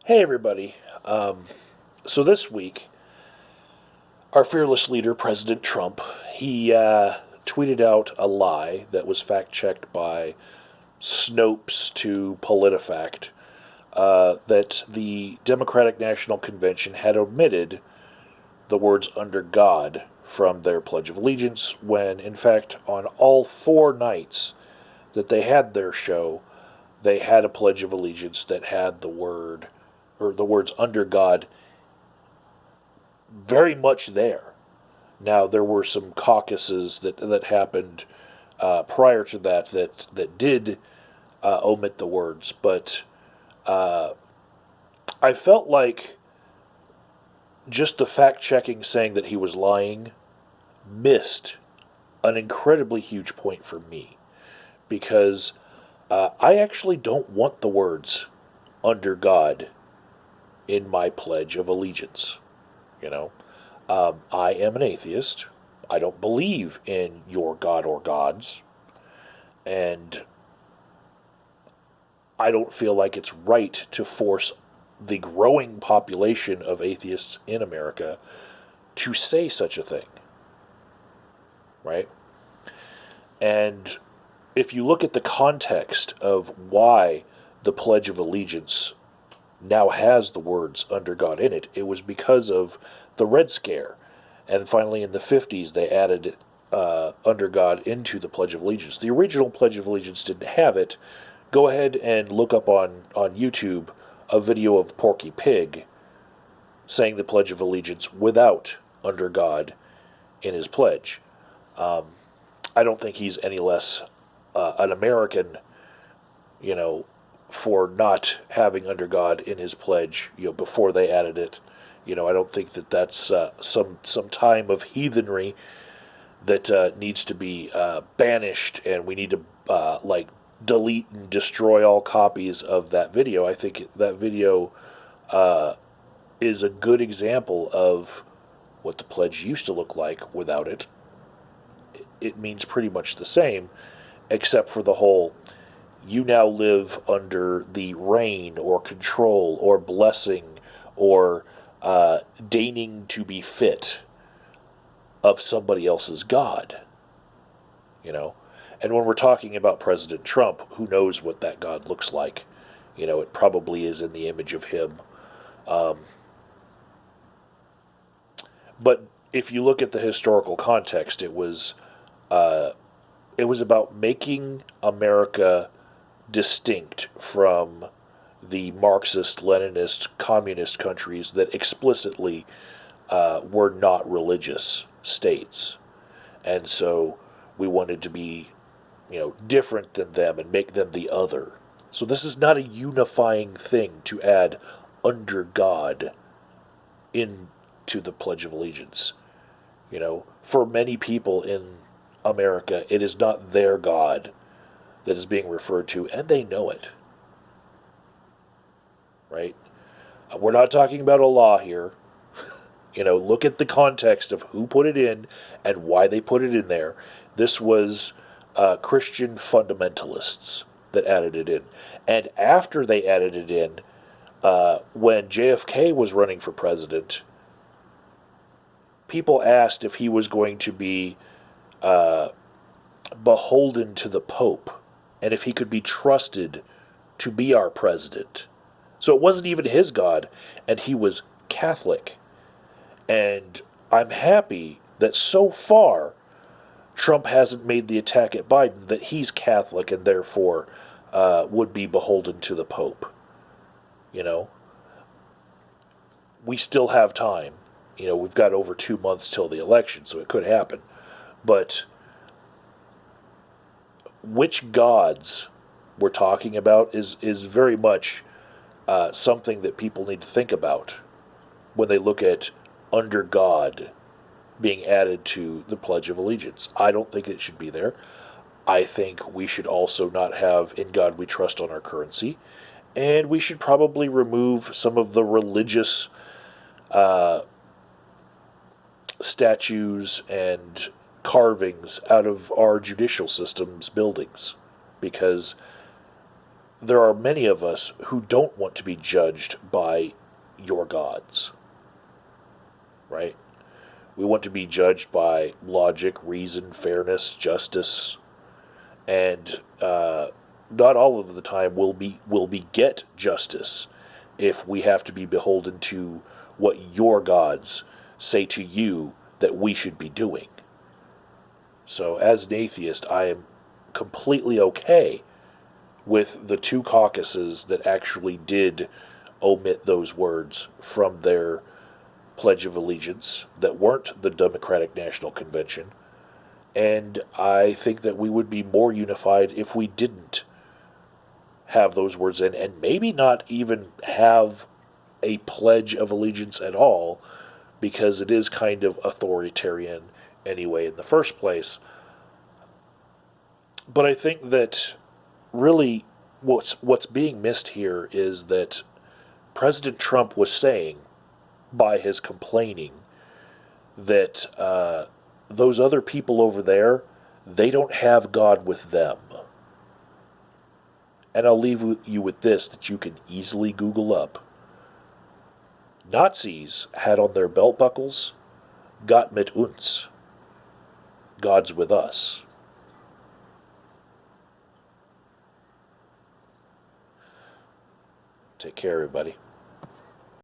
Hey, everybody. So this week, our fearless leader, President Trump, he tweeted out a lie that was fact checked by Snopes to PolitiFact that the Democratic National Convention had omitted the words under God from their Pledge of Allegiance, when, in fact, on all four nights that they had their show, they had a Pledge of Allegiance that had the words under God very much there. Now, there were some caucuses that happened prior to that did omit the words, but I felt like just the fact checking saying that he was lying missed an incredibly huge point for me, because I actually don't want the words under God in my Pledge of Allegiance. You know, I am an atheist. I don't believe in your God or gods. And I don't feel like it's right to force the growing population of atheists in America to say such a thing. Right? And if you look at the context of why the Pledge of Allegiance now has the words under God in it, it was because of the Red Scare. And finally, in the 50s, they added under God into the Pledge of Allegiance. The original Pledge of Allegiance didn't have it. Go ahead and look up on YouTube a video of Porky Pig saying the Pledge of Allegiance without under God in his pledge. I don't think he's any less an American, you know, for not having under God in his pledge, before they added it. I don't think that that's some time of heathenry that needs to be banished, and we need to delete and destroy all copies of that video. I think that video is a good example of what the pledge used to look like without it. It means pretty much the same, except for the whole you now live under the reign or control or blessing or deigning to be fit of somebody else's God. And when we're talking about President Trump, who knows what that God looks like? It probably is in the image of him. But if you look at the historical context, it was about making America distinct from the Marxist, Leninist, communist countries that explicitly were not religious states. And so we wanted to be, different than them and make them the other. So this is not a unifying thing to add under God into the Pledge of Allegiance. For many people in America, it is not their God that is being referred to, and they know it. Right? We're not talking about Allah here. Look at the context of who put it in and why they put it in there. This was Christian fundamentalists that added it in. And after they added it in, when JFK was running for president, people asked if he was going to be beholden to the Pope and if he could be trusted to be our president. So it wasn't even his God, and he was Catholic. And I'm happy that so far Trump hasn't made the attack at Biden that he's Catholic and therefore would be beholden to the Pope. We still have time. We've got over 2 months till the election, so it could happen. But which gods we're talking about is very much something that people need to think about when they look at under God being added to the Pledge of Allegiance. I don't think it should be there. I think we should also not have "In God We Trust" on our currency. And we should probably remove some of the religious statues and carvings out of our judicial system's buildings, because there are many of us who don't want to be judged by your gods, right? We want to be judged by logic, reason, fairness, justice, and not all of the time will we get justice if we have to be beholden to what your gods say to you that we should be doing. So, as an atheist, I am completely okay with the two caucuses that actually did omit those words from their Pledge of Allegiance that weren't the Democratic National Convention. And I think that we would be more unified if we didn't have those words in, and maybe not even have a Pledge of Allegiance at all, because it is kind of authoritarian anyway in the first place. But I think that really what's being missed here is that President Trump was saying by his complaining that those other people over there, they don't have God with them. And I'll leave you with this that you can easily Google up. Nazis had on their belt buckles, Gott mit uns, God's with us. Take care, everybody.